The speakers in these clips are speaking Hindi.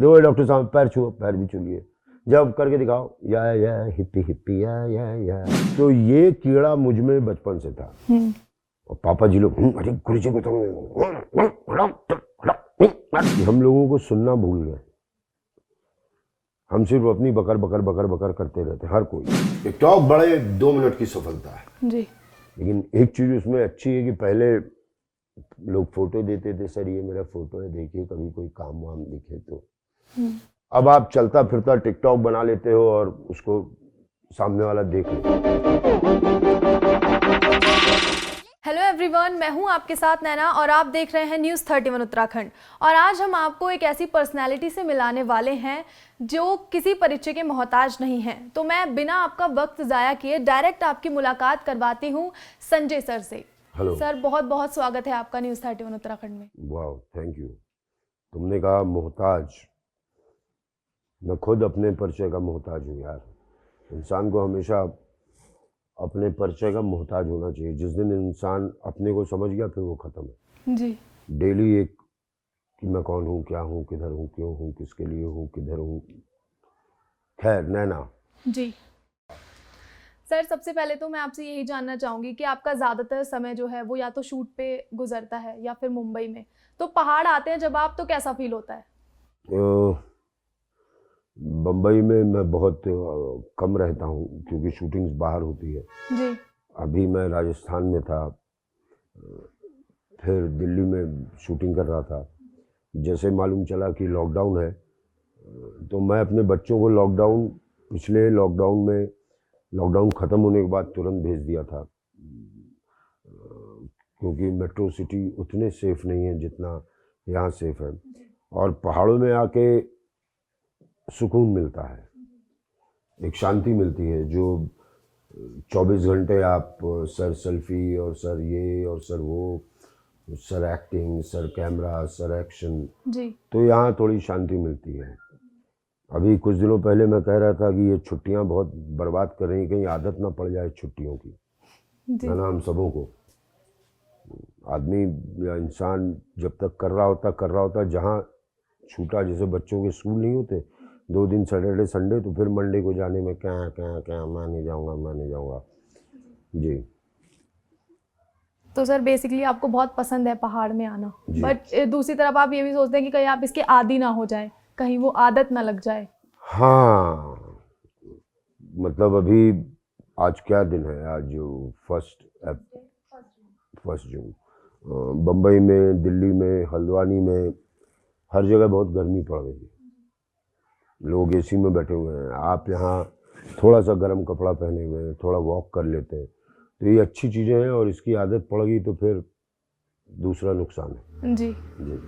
देखो डॉक्टर साहब पैर छुओ, पैर भी छूलिए, जब करके दिखाओ, या हिप्पी हिप्पी या। तो ये कीड़ा मुझ में बचपन से था। और पापा जी लोग अरे गुरुजी को तो हम लोगों को सुनना भूल गए। हम सिर्फ अपनी बकर बकर बकर बकर करते रहते, हर कोई। टिकटॉक बड़े 2 मिनट की सफलता है जी। लेकिन एक चीज उसमें अच्छी है कि पहले लोग फोटो देते थे, सर ये मेरा फोटो है देखिए, कभी कोई काम वाम दिखे तो। अब आप चलता फिरता टिकटॉक बना लेते हो और उसको सामने वाला देख लेता है। हेलो एवरीवन, मैं हूं आपके साथ नैना और आप देख रहे हैं न्यूज़ 31 उत्तराखंड। और आज हम आपको एक ऐसी पर्सनैलिटी से मिलाने वाले हैं जो किसी परिचय के मोहताज नहीं है। तो मैं बिना आपका वक्त ज़ाया किए डायरेक्ट आपकी मुलाकात करवाती हूं संजय सर से। हेलो सर, बहुत बहुत स्वागत है आपका न्यूज़ 31 उत्तराखंड में। वाह, थैंक यू। तुमने कहा मोहताज, मैं खुद अपने परिचय का मोहताज हूँ यार। इंसान को हमेशा अपने परिचय का मोहताज होना चाहिए। जिस दिन इंसान अपने को समझ गया फिर वो खत्म है। जी। डेली एक कि मैं कौन हूँ, क्या हूँ, किधर हूँ, क्यों हूँ, किसके लिए हूँ, किधर हूँ। खैर नैना जी सर, सबसे पहले तो मैं आपसे यही जानना चाहूँगी कि आपका ज़्यादातर समय जो है वो या तो शूट पे गुजरता है या फिर मुंबई में। तो पहाड़ आते हैं जब आप, तो कैसा फील होता है? बम्बई में मैं बहुत कम रहता हूँ क्योंकि शूटिंग्स बाहर होती है। जी। अभी मैं राजस्थान में था, फिर दिल्ली में शूटिंग कर रहा था। जैसे मालूम चला कि लॉकडाउन है तो मैं अपने बच्चों को पिछले लॉकडाउन में, लॉकडाउन ख़त्म होने के बाद तुरंत भेज दिया था, क्योंकि मेट्रो सिटी उतने सेफ नहीं है जितना यहाँ सेफ है। और पहाड़ों में आके सुकून मिलता है, एक शांति मिलती है जो 24 घंटे आप सर सेल्फी और सर ये और सर वो, sir acting, sir camera, sir action. जी। तो यहाँ थोड़ी शांति मिलती है। अभी कुछ दिनों पहले मैं कह रहा था कि ये छुट्टियाँ बहुत बर्बाद कर रही हैं, कहीं आदत ना पड़ जाए छुट्टियों की। जी। ना हम सबों को, आदमी या इंसान जब तक कर रहा होता जहाँ छूटा, जैसे बच्चों के स्कूल नहीं होते 2 दिन सैटरडे संडे, तो फिर मंडे को जाने में क्या मैं नहीं जाऊँगा। जी। तो सर बेसिकली आपको बहुत पसंद है पहाड़ में आना, जी। बट दूसरी तरफ आप ये भी सोचते हैं कि कहीं आप इसके आदी ना हो जाए, कहीं वो आदत ना लग जाए। हाँ, मतलब अभी आज क्या दिन है, आज फर्स्ट जून। बम्बई में, दिल्ली में, हल्द्वानी में, हर जगह बहुत गर्मी पड़ रही है। लोग एसी में बैठे हुए हैं, आप यहाँ थोड़ा सा गर्म कपड़ा पहने हुए हैं, थोड़ा वॉक कर लेते हैं, तो ये अच्छी चीज़ें हैं। और इसकी आदत पड़ गई तो फिर दूसरा नुकसान है। जी। जी।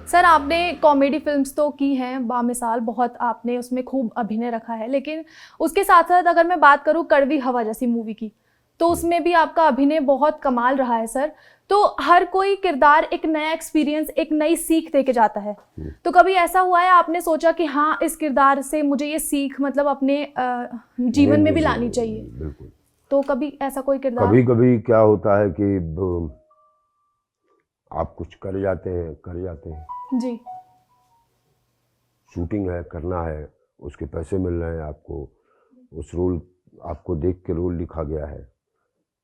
सर, आपने कॉमेडी फिल्म्स तो की हैं बामिसाल, बहुत आपने उसमें खूब अभिनय रखा है, लेकिन उसके साथ साथ अगर मैं बात करूं कड़वी हवा जैसी मूवी की, तो उसमें भी आपका अभिनय बहुत कमाल रहा है सर। तो हर कोई किरदार एक नया एक्सपीरियंस, एक नई सीख दे के जाता है। तो कभी ऐसा हुआ है आपने सोचा कि हाँ, इस किरदार से मुझे ये सीख मतलब अपने जीवन में भी लानी चाहिए? बिल्कुल। तो कभी ऐसा कोई किरदार? कभी कभी क्या होता है कि आप कुछ कर जाते हैं, जी। शूटिंग है, करना है, उसके पैसे मिल रहे हैं आपको, उस रोल आपको देख के रोल लिखा गया है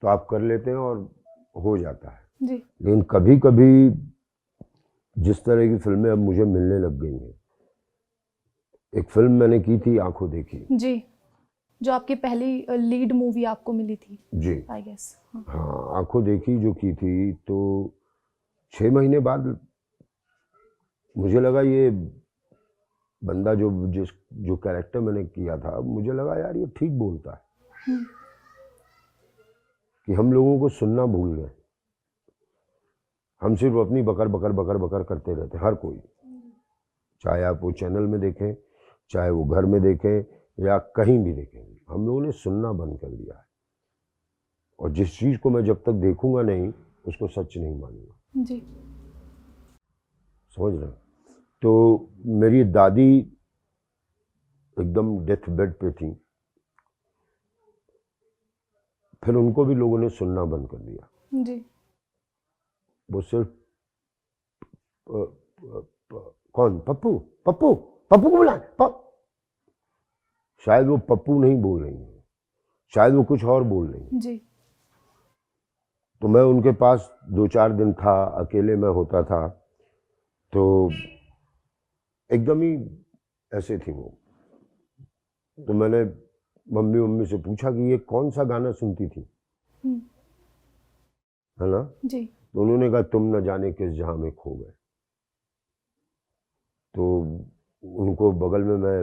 तो आप कर लेते हैं और हो जाता है। जी। लेकिन कभी कभी जिस तरह की फिल्में अब मुझे मिलने लग गई हैं, एक फिल्म मैंने की थी आंखों देखी। जी, जो आपकी पहली लीड मूवी आपको मिली थी। जी आई गेस। हाँ, आंखों देखी जो की थी, तो 6 महीने बाद मुझे लगा ये बंदा जो कैरेक्टर मैंने किया था, मुझे लगा यार ये ठीक बोलता है। कि हम लोगों को सुनना भूल गए, हम सिर्फ अपनी बकर बकर बकर बकर करते रहते, हर कोई। चाहे आप वो चैनल में देखें, चाहे वो घर में देखें या कहीं भी देखें, हम लोगों ने सुनना बंद कर दिया है। और जिस चीज़ को मैं जब तक देखूंगा नहीं, उसको सच नहीं मानूंगा। जी। समझ रहे हैं? तो मेरी दादी एकदम डेथ बेड पे थी, फिर उनको भी लोगों ने सुनना बंद कर दिया। जी। वो सिर्फ कौन, पप्पू पप्पू पप्पू को बुला शायद वो पप्पू नहीं बोल रही है, शायद वो कुछ और बोल रही है जी। तो मैं उनके पास 2-4 दिन था, अकेले में होता था, तो एकदम ही ऐसे थी वो। तो मैंने मम्मी से पूछा कि ये कौन सा गाना सुनती थी, है ना? जी। तो उन्होंने कहा तुम न जाने किस जहां में खो गए। तो उनको बगल में मैं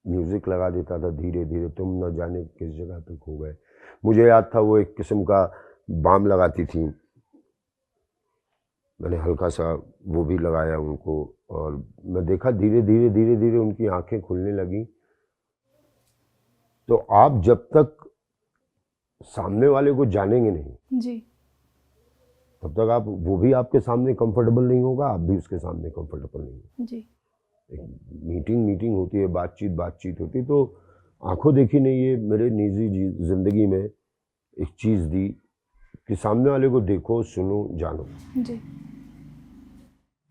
म्यूजिक लगा देता था धीरे धीरे, तुम न जाने किस जगह पे खो गए। मुझे याद था वो एक किस्म का बाम लगाती थी, मैंने हल्का सा वो भी लगाया उनको, और मैं देखा धीरे धीरे धीरे धीरे उनकी आंखें खुलने लगी। तो आप जब तक सामने वाले को जानेंगे नहीं जी। तब तक आप, वो भी आपके सामने कंफर्टेबल नहीं होगा, आप भी उसके सामने कंफर्टेबल नहीं होगा। जी। एक मीटिंग होती है, बातचीत होती है, तो आंखों देखी ने ये मेरे निजी जिंदगी में एक चीज़ दी कि सामने वाले को देखो, सुनो, जानो। जी।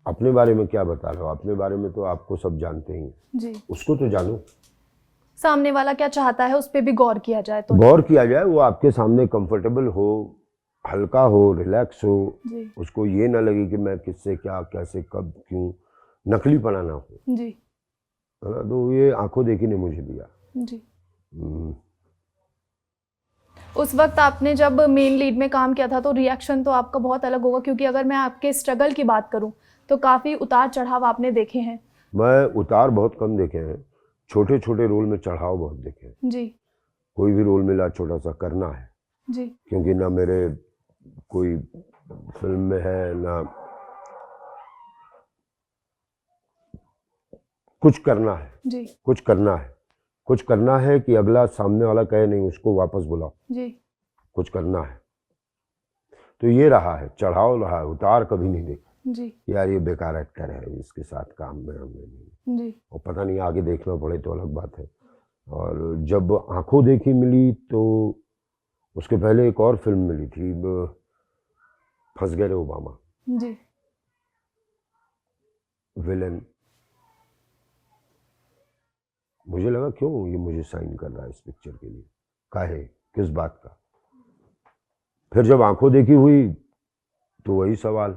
अपने बारे में क्या बता रहे हो, अपने बारे में तो आपको सब जानते ही हैं, जी। उसको तो जानो। सामने वाला क्या चाहता है उस पर भी गौर किया जाए, तो गौर किया जाए, वो आपके सामने कंफर्टेबल हो, हल्का हो, रिलैक्स हो, जी। उसको ये ना लगे कि मैं किससे क्या, कैसे, कब, क्यों, नकली पना ना हो, जी। है ना? तो ये आंखों देखी ने मुझे दिया। जी। उस वक्त आपने जब मेन लीड में काम किया था तो रिएक्शन तो आपका बहुत अलग होगा, क्योंकि अगर मैं आपके स्ट्रगल की बात करूं तो काफ़ी उतार चढ़ाव आपने देखे हैं। मैं उतार बहुत कम देखे हैं, छोटे छोटे रोल में चढ़ाव बहुत देखे हैं। जी। कोई भी रोल मिला छोटा सा करना है, जी। क्योंकि ना मेरे कोई फिल्म में है ना कुछ करना है। जी। कुछ करना है, कुछ करना है कि अगला सामने वाला कहे नहीं उसको वापस बुलाओ, जी। कुछ करना है। तो ये रहा है, चढ़ाव रहा है, उतार कभी नहीं देखा। जी। यार ये बेकार एक्टर है, इसके साथ काम में हमने नहीं, जी। और पता नहीं आगे देखना पड़े तो अलग बात है। और जब आंखों देखी मिली तो उसके पहले एक और फिल्म मिली थी, फंस गए रे ओबामा, जी। विलन। मुझे लगा क्यों ये मुझे साइन कर रहा है इस पिक्चर के लिए, काहे, किस बात का। फिर जब आंखों देखी हुई तो वही सवाल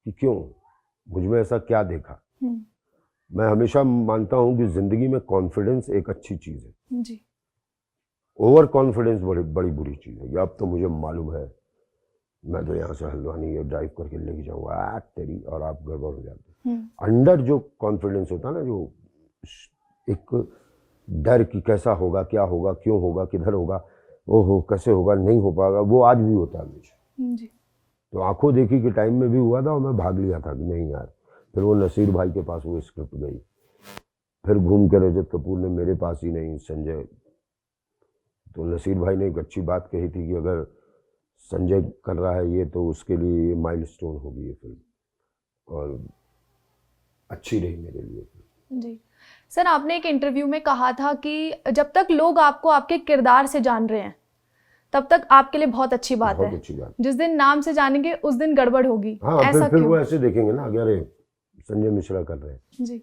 कि क्यों, मुझमें ऐसा क्या देखा। मैं हमेशा मानता हूं कि जिंदगी में कॉन्फिडेंस एक अच्छी चीज है। जी। ओवर कॉन्फिडेंस बड़ी बड़ी बुरी चीज है। अब तो मुझे मालूम है, मैं तो यहाँ से हल्द्वानी ये ड्राइव करके लेके जाऊंगा तेरी, और आप गड़बड़ हो जाते। अंडर जो कॉन्फिडेंस होता है ना, जो एक डर कि कैसा होगा, क्या होगा, क्यों होगा, किधर होगा, ओहो कैसे होगा, नहीं हो पाएगा, वो आज भी होता है मुझे। जी। तो आंखों देखी के टाइम में भी हुआ था, और मैं भाग लिया था कि नहीं यार। फिर वो नसीर भाई के पास वो स्क्रिप्ट गई, फिर घूम के रजत कपूर ने मेरे पास ही नहीं, संजय, तो नसीर भाई ने एक अच्छी बात कही थी कि अगर संजय कर रहा है ये तो उसके लिए ये माइलस्टोन होगी ये फिल्म, और अच्छी रही मेरे लिए। जी सर, आपने एक इंटरव्यू में कहा था कि जब तक लोग आपको आपके किरदार से जान रहे हैं तब तक आपके लिए बहुत अच्छी बात बहुत है। अच्छी बात। जिस दिन नाम से जानेंगे उस दिन गड़बड़ होगी। हाँ, ऐसा फिर क्यों? वो ऐसे देखेंगे ना, अरे संजय मिश्रा कर रहे हैं। जी।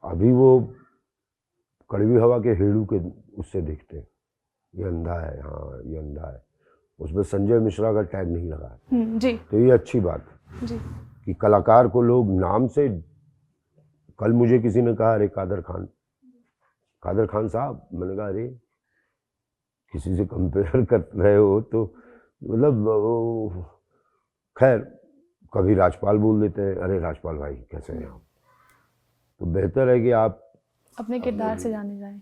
अभी वो कड़वी हवा के हेड़ू के उससे देखते हैं, ये अंधा है, हाँ ये अंधा है, उसमें संजय मिश्रा का टैग नहीं लगा है। जी। तो ये अच्छी बात है जी। कि कलाकार को लोग नाम से। कल मुझे किसी ने कहा अरे कादर खान साहब, मैंने कहा अरे किसी से कंपेयर कर रहे हो तो मतलब, खैर कभी राजपाल बोल देते हैं, अरे राजपाल भाई कैसे हैं आप। तो बेहतर है कि आप अपने किरदार से जाने जाएं।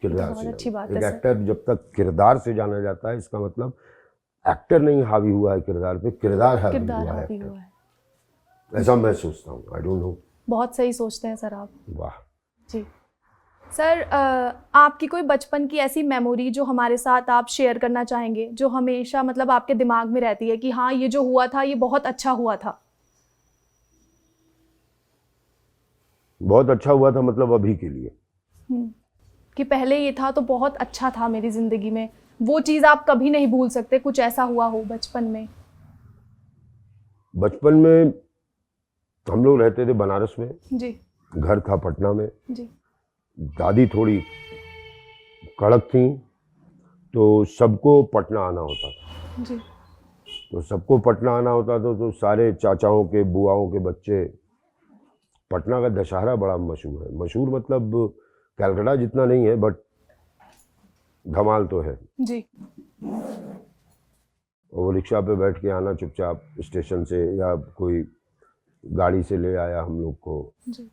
किरदार बहुत से अच्छी बात एक है सर। एक्टर जब तक किरदार से जाना जाता है, इसका मतलब एक्टर नहीं हावी हुआ है किरदार पे, किरदार हावी किरदार हुआ है हावी एक्टर। हुआ है। ऐसा मैं सोचता हूँ, आई डोंट नो। बहुत सही सोचते हैं सर आप। वाह। जी सर, आपकी कोई बचपन की ऐसी मेमोरी जो हमारे साथ आप शेयर करना चाहेंगे, जो हमेशा मतलब आपके दिमाग में रहती है कि हाँ ये जो हुआ था ये बहुत अच्छा हुआ था? बहुत अच्छा हुआ था मतलब अभी के लिए? कि पहले ये था तो बहुत अच्छा था मेरी जिंदगी में, वो चीज़ आप कभी नहीं भूल सकते, कुछ ऐसा हुआ हो बचपन में? बचपन में हम लोग रहते थे बनारस में, जी घर था पटना में। जी दादी थोड़ी कड़क थी, तो सबको पटना आना होता था। जी तो सबको पटना आना होता था, तो सारे चाचाओं के, बुआओं के बच्चे। पटना का दशहरा बड़ा मशहूर है। मशहूर मतलब कलकत्ता जितना नहीं है, बट धमाल तो है। जी और वो रिक्शा पे बैठ के आना चुपचाप स्टेशन से, या कोई गाड़ी से ले आया हम लोग को। जी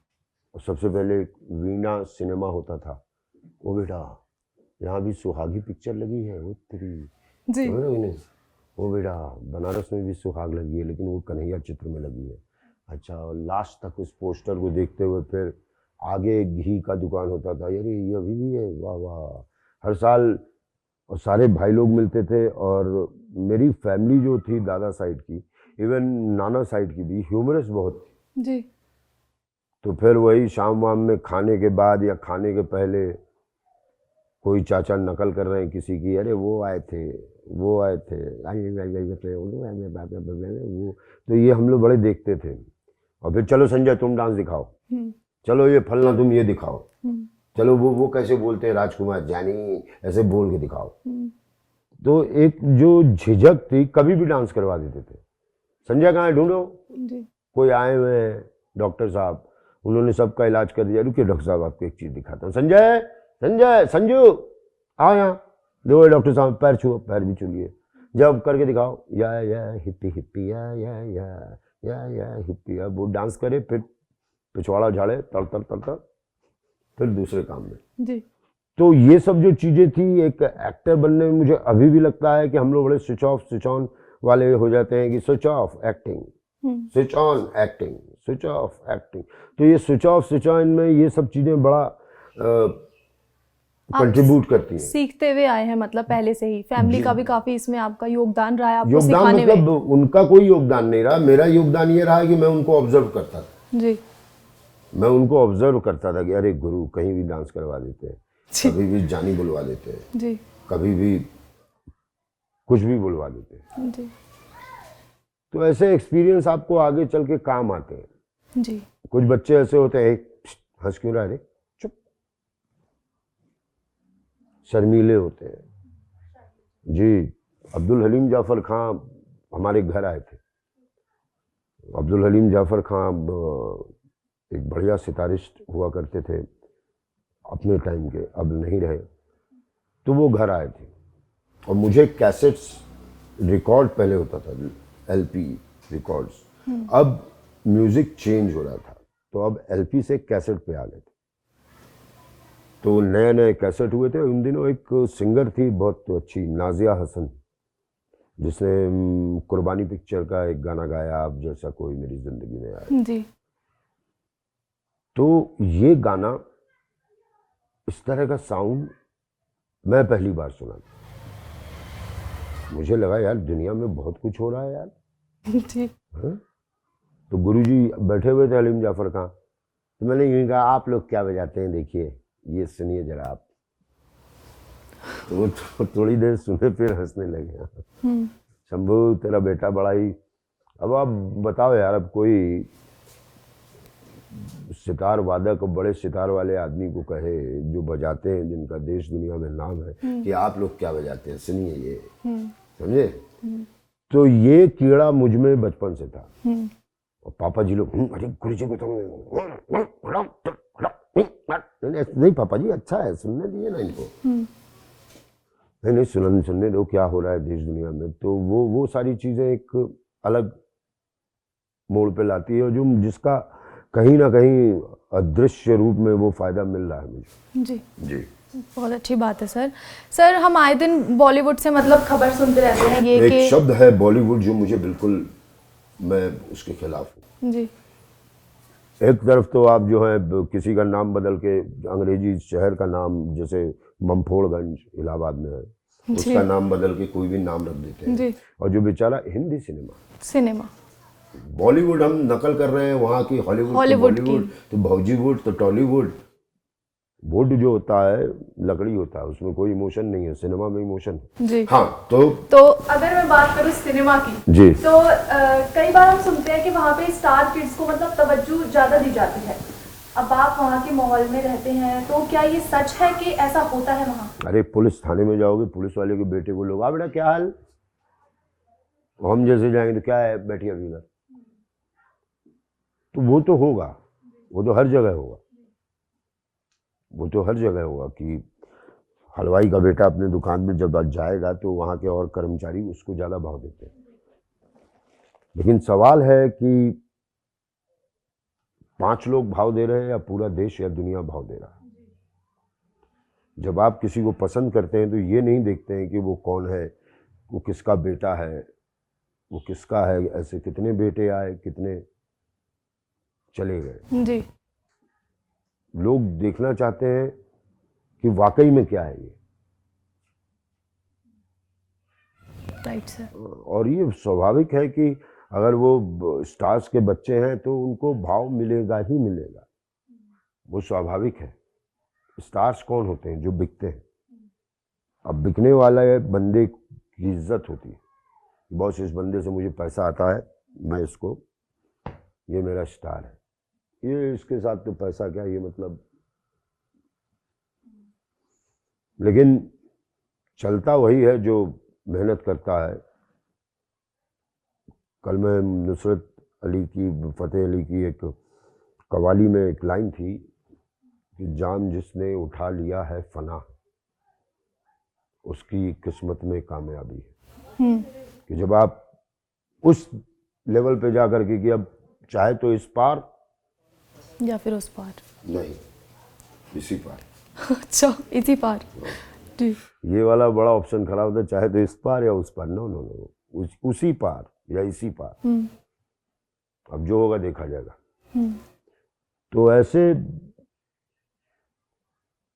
और सबसे पहले वीणा सिनेमा होता था। ओ बेटा, यहाँ भी सुहागी पिक्चर लगी है, वो तेरी जी समझ रहे हो कि नहीं? वो बेटा, बनारस में भी सुहाग लगी है, लेकिन वो कन्हैया चित्र में लगी है। अच्छा, और लास्ट तक उस पोस्टर को देखते हुए फिर आगे घी का दुकान होता था। अरे ये अभी भी है, वाह वाह। हर साल और सारे भाई लोग मिलते थे। और मेरी फैमिली जो थी दादा साइड की, इवन नाना साइड की भी ह्यूमरस बहुत थी। जी तो फिर वही शाम वाम में खाने के बाद या खाने के पहले कोई चाचा नकल कर रहे हैं किसी की, अरे वो आए थे, वो आए थे, वो। तो ये हम लोग बड़े देखते थे। और फिर चलो संजय तुम डांस दिखाओ, चलो ये फलना तुम ये दिखाओ, चलो वो कैसे बोलते हैं राजकुमार जानी, ऐसे बोल के दिखाओ। तो एक जो झिझक थी, कभी भी डांस करवा देते थे। संजय कहाँ है, ढूंढो। जी कोई आए हुए हैं डॉक्टर साहब, उन्होंने सबका इलाज कर दिया। रुकिए डॉक्टर साहब, आपको एक चीज दिखाता हूँ। संजय, संजय, संजू आओ यहाँ। देखो डॉक्टर साहब, पैर छुओ, पैर भी छूलिए, जब करके दिखाओ। या हिप्पी हिप्पी या हिप्पी। अब वो डांस करे, फिर पिछवाड़ा झाड़े, तर तर तर तर, फिर दूसरे काम में। जी तो ये सब जो चीजें थी, एक एक्टर बनने में मुझे अभी भी लगता है कि हम लोग बड़े स्विच ऑफ स्विच ऑन वाले हो जाते हैं कि switch off acting, switch on acting, switch off acting. तो ये स्विच ऑफ स्विच ऑन में ये सब चीजें बड़ा कंट्रीब्यूट करती हैं। सीखते हुए आए हैं, मतलब पहले से ही फैमिली का भी काफी इसमें आपका योगदान रहा है, आपको योगदान सिखाने मतलब में। उनका कोई योगदान नहीं रहा, मेरा योगदान ये रहा कि मैं उनको ऑब्जर्व करता था। जी मैं उनको ऑब्जर्व करता था कि अरे गुरु कहीं भी डांस करवा देते हैं, कभी भी जानी बुलवा देते हैं, जी कभी भी कुछ भी बुलवा देते हैं। जी तो ऐसे एक्सपीरियंस आपको आगे चल के काम आते हैं। जी कुछ बच्चे ऐसे होते हैं, हंस क्यों रहा है, चुप, शर्मीले होते हैं। जी, अब्दुल हलीम जाफर खां हमारे घर आए थे। अब्दुल हलीम जाफर खां एक बढ़िया सितारिस्ट हुआ करते थे अपने टाइम के, अब नहीं रहे। तो वो घर आए थे और मुझे कैसेट्स, रिकॉर्ड पहले होता था, एलपी रिकॉर्ड्स, अब म्यूजिक चेंज हो रहा था, तो अब एलपी से कैसेट पे आ गए थे। तो नए नए कैसेट हुए थे। उन दिनों एक सिंगर थी बहुत अच्छी, नाजिया हसन, जिसने कुर्बानी पिक्चर का एक गाना गाया, आप जैसा कोई मेरी जिंदगी में आया। जी तो ये गाना, इस तरह का साउंड मैं पहली बार सुना। मुझे लगा यार दुनिया में बहुत कुछ हो रहा है यार। जी हाँ? तो गुरुजी बैठे हुए थे हलीम जाफर खां, तो मैंने यूं कहा आप लोग क्या बजाते हैं, देखिए ये सुनिए जरा आप। तो वो थोड़ी देर सुने, फिर हंसने लगे। शंभू तेरा बेटा बड़ा ही, अब आप बताओ यार, अब कोई सितार वादक, बड़े सितार वाले आदमी को कहे जो बजाते हैं, जिनका देश दुनिया में नाम है, कि आप लोग क्या बजाते हैं, सुनिए ये, समझे। तो ये कीड़ा मुझ में बचपन से था। और पापा जी लोग, अरे गुरु जी को तो नहीं पापा जी, अच्छा है, सुनने दिए ना इनको। नहीं सुनने दो, क्या हो रहा है देश दुनिया में। तो वो सारी चीजें एक अलग मोड़ पे लाती है, जो जिसका कहीं ना कहीं अदृश्य रूप में वो फायदा मिल रहा है मुझे। जी जी, बहुत अच्छी बात है सर। सर हम आए दिन बॉलीवुड से मतलब खबर सुनते रहते हैं ये एक कि शब्द है बॉलीवुड जो मुझे बिल्कुल, मैं उसके खिलाफ हूँ। जी एक तरफ तो आप जो है किसी का नाम बदल के, अंग्रेजी शहर का नाम जैसे ममफोड़गंज इलाहाबाद में है, उसका नाम बदल के कोई भी नाम रख देते हैं। जी और जो बेचारा हिंदी सिनेमा, बॉलीवुड हम नकल कर रहे हैं वहाँ की, हॉलीवुड तो हॉलीवुड की। बॉलीवुड, तो भौजीवुड, तो टॉलीवुड। वुड जो होता है लकड़ी होता है, उसमें कोई इमोशन नहीं है, सिनेमा में इमोशन है। जी। हाँ तो अगर मैं बात करूँ सिनेमा की जी, तो कई बार हम सुनते हैं कि वहाँ पे स्टार किड्स को मतलब तवज्जो ज़्यादा दी जाती है। अब आप वहाँ के माहौल में रहते हैं तो क्या ये सच है कि ऐसा होता है वहाँ? अरे पुलिस थाने में जाओगे, पुलिस वाले के बेटे को लोग, आ बेटा क्या हाल, हम जैसे जाएंगे तो क्या है बैठिए अभी इधर, तो वो तो होगा, वो तो हर जगह होगा, वो तो हर जगह होगा कि हलवाई का बेटा अपने दुकान में जब जाएगा तो वहाँ के और कर्मचारी उसको ज़्यादा भाव देते हैं। लेकिन सवाल है कि 5 लोग भाव दे रहे हैं या पूरा देश या दुनिया भाव दे रहा है। जब आप किसी को पसंद करते हैं तो ये नहीं देखते हैं कि वो कौन है, वो किसका बेटा है, वो किसका है। ऐसे कितने बेटे आए, कितने चले गए। जी। लोग देखना चाहते हैं कि वाकई में क्या है ये। Right sir. और ये स्वाभाविक है कि अगर वो स्टार्स के बच्चे हैं तो उनको भाव मिलेगा ही मिलेगा, वो स्वाभाविक है। स्टार्स कौन होते हैं? जो बिकते हैं। अब बिकने वाला बंदे की इज्जत होती है, बॉस इस बंदे से मुझे पैसा आता है, मैं इसको, ये मेरा स्टार है, ये इसके साथ तो पैसा क्या, ये मतलब। लेकिन चलता वही है जो मेहनत करता है। कल मैं नुसरत अली की, फतेह अली की एक कवाली में एक लाइन थी कि जाम जिसने उठा लिया है फना, उसकी किस्मत में कामयाबी है। कि जब आप उस लेवल पे जा करके कि अब चाहे तो इस पार या फिर उस पार, नहीं इसी पार। अच्छा, इसी पार। जी। ये वाला बड़ा ऑप्शन खराब था, चाहे तो इस पार या उस पार। नो नो नो, उसी पार या इसी पार। अब जो होगा देखा जाएगा। तो ऐसे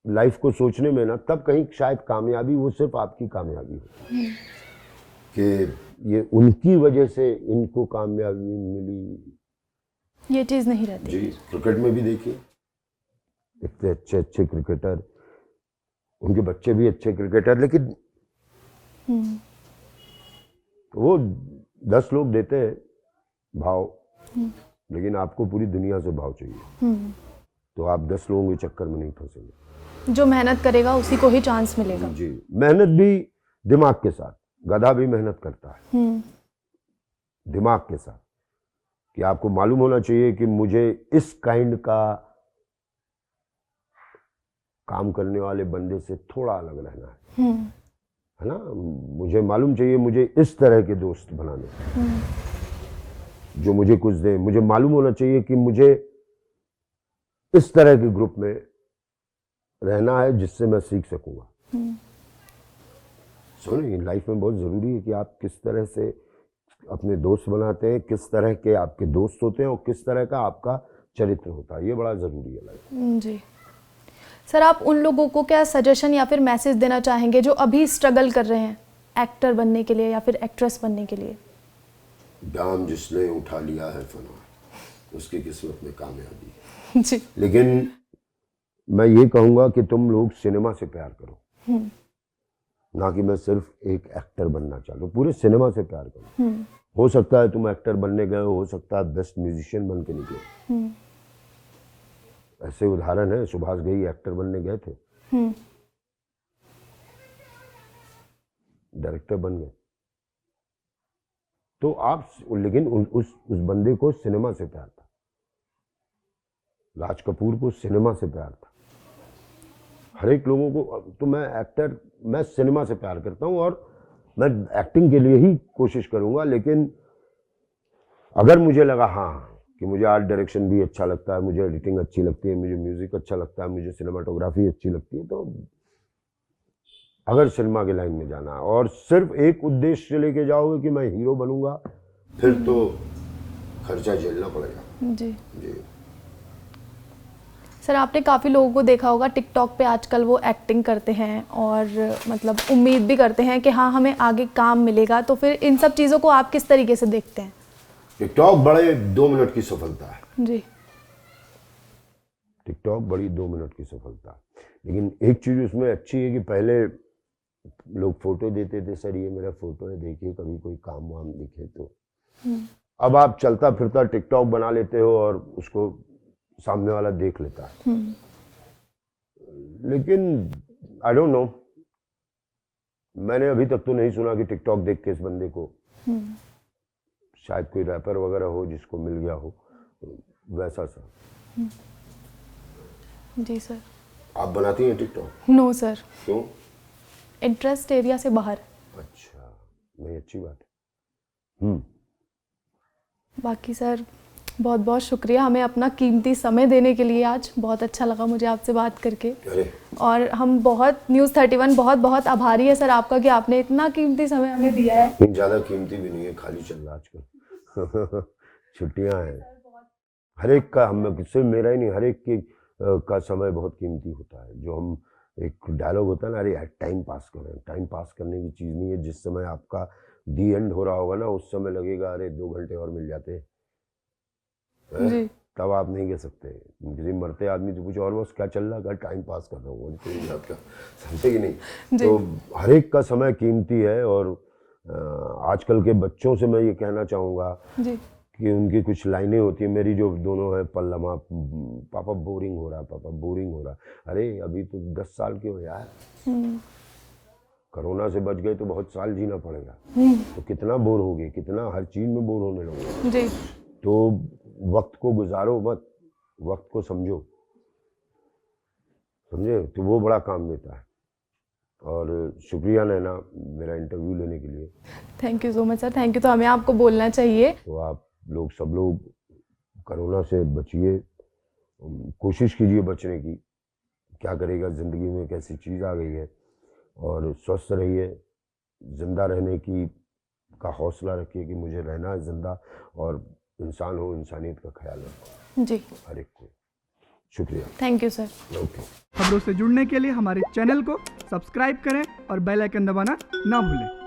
लाइफ को सोचने में ना, तब कहीं शायद कामयाबी वो सिर्फ आपकी कामयाबी हो कि ये उनकी वजह से इनको कामयाबी मिली, ये चीज नहीं रहती। जी। क्रिकेट में भी देखिए, इतने अच्छे अच्छे क्रिकेटर, उनके बच्चे भी अच्छे क्रिकेटर, लेकिन वो 10 लोग देते हैं भाव, लेकिन आपको पूरी दुनिया से भाव चाहिए। तो आप 10 लोगों के चक्कर में नहीं फंसेंगे। जो मेहनत करेगा उसी को ही चांस मिलेगा। जी। मेहनत भी दिमाग के साथ, गधा भी मेहनत करता है दिमाग के साथ, कि आपको मालूम होना चाहिए कि मुझे इस काइंड का काम करने वाले बंदे से थोड़ा अलग रहना है ना। मुझे मालूम चाहिए मुझे इस तरह के दोस्त बनाने जो मुझे कुछ दे। मुझे मालूम होना चाहिए कि मुझे इस तरह के ग्रुप में रहना है जिससे मैं सीख सकूंगा। सुनिए, लाइफ में बहुत ज़रूरी है कि आप किस तरह से अपने दोस्त बनाते हैं, किस तरह के आपके दोस्त होते हैं और किस तरह का आपका चरित्र होता है। ये बड़ा ज़रूरी है लाइफ में। जी सर, आप उन लोगों को क्या सजेशन या फिर मैसेज देना चाहेंगे जो अभी स्ट्रगल कर रहे हैं एक्टर बनने के लिए या फिर एक्ट्रेस बनने के लिए? दाम जिसने उठा लिया है फना, उसकी किस्मत में कामयाबी है। जी। लेकिन मैं ये कहूँगा कि तुम लोग सिनेमा से प्यार करो, ना कि मैं सिर्फ एक एक्टर बनना चाहता हूँ। पूरे सिनेमा से प्यार करो। हो सकता है तुम एक्टर बनने गए हो सकता है बेस्ट म्यूजिशियन बन के निकले। ऐसे उदाहरण है, सुभाष घई एक्टर बनने गए थे, डायरेक्टर बन गए। तो आप, लेकिन उस बंदे को सिनेमा से प्यार था। राज कपूर को सिनेमा से प्यार था। हर एक लोगों को, तो मैं सिनेमा से प्यार करता हूँ और मैं एक्टिंग के लिए ही कोशिश करूँगा। लेकिन अगर मुझे लगा हाँ कि मुझे आर्ट डायरेक्शन भी अच्छा लगता है, मुझे एडिटिंग अच्छी लगती है, मुझे म्यूजिक अच्छा लगता है, मुझे सिनेमाटोग्राफी अच्छी लगती है, तो अगर सिनेमा के लाइन में जाना है और सिर्फ एक उद्देश्य लेके जाओगे कि मैं हीरो बनूंगा, फिर तो खर्चा झेलना पड़ेगा। जी। जी। सर, आपने काफ़ी लोगों को देखा होगा टिकटॉक पे आजकल वो एक्टिंग करते हैं और मतलब उम्मीद भी करते हैं कि हाँ हमें आगे काम मिलेगा, तो फिर इन सब चीज़ों को आप किस तरीके से देखते हैं? टिकटॉक बड़े 2 मिनट की सफलता है। जी। टिकटॉक बड़ी 2 मिनट की सफलता है। लेकिन एक चीज़ उसमें अच्छी है कि पहले लोग फोटो देते थे, सर ये मेरा फोटो है देखिए, कभी कोई काम वाम दिखे तो। अब आप चलता फिरता टिकटॉक बना लेते हो और उसको सामने वाला देख लेता है। लेकिन आई डोंट नो, मैंने अभी तक तो नहीं सुना कि टिकटॉक देख के इस बंदे को, शायद कोई रैपर वगैरह हो जिसको मिल गया हो वैसा सा। जी सर। आप बनाती हैं टिकटॉक? No sir. क्यों? इंटरेस्ट एरिया से बाहर। अच्छा, नहीं अच्छी बात है। बाकी सर बहुत बहुत शुक्रिया हमें अपना कीमती समय देने के लिए। आज बहुत अच्छा लगा मुझे आपसे बात करके। और हम बहुत न्यूज़ 31 बहुत बहुत आभारी है सर आपका कि आपने इतना कीमती समय हमें दिया है। ज़्यादा कीमती भी नहीं है, खाली चल रहा आजकल। छुट्टियां हैं, हर एक का, हम सिर्फ मेरा ही नहीं, हर एक का समय बहुत कीमती होता है। जो हम एक डायलॉग होता है ना, अरे यार टाइम पास करें, टाइम पास करने की चीज़ नहीं है। जिस समय आपका दी एंड हो रहा होगा ना, उस समय लगेगा अरे 2 घंटे और मिल जाते, तब आप नहीं कह सकते। किसी मरते आदमी से कुछ और बस क्या चल रहा है, टाइम पास कर रहा हूँ, समझे कि नहीं? तो हर एक का समय कीमती है। और आजकल के बच्चों से मैं ये कहना चाहूँगा कि उनकी कुछ लाइनें होती हैं, मेरी जो दोनों है पल्लमा, पापा बोरिंग हो रहा, पापा बोरिंग हो रहा। अरे अभी तो 10 साल के हो यार, कोरोना से बच गए तो बहुत साल जीना पड़ेगा, तो कितना बोर हो गए, कितना हर चीज़ में बोर होने लगोगे। तो वक्त को गुजारो मत, वक्त को समझो, समझे? तो वो बड़ा काम देता है। और शुक्रिया नैना मेरा इंटरव्यू लेने के लिए। Thank you so much sir. Thank you तो हमें आपको बोलना चाहिए। तो आप लोग सब लोग कोरोना से बचिए, कोशिश कीजिए बचने की। क्या करेगा, ज़िंदगी में एक ऐसी चीज़ आ गई है। और स्वस्थ रहिए, ज़िंदा रहने की का हौसला रखिए कि मुझे रहना है ज़िंदा, और इंसान हो, इंसानियत का ख्याल रखो जी, हर एक को। शुक्रिया। Thank you sir. ओके। खबरों से जुड़ने के लिए हमारे चैनल को सब्सक्राइब करें और बेल आइकन दबाना ना भूलें।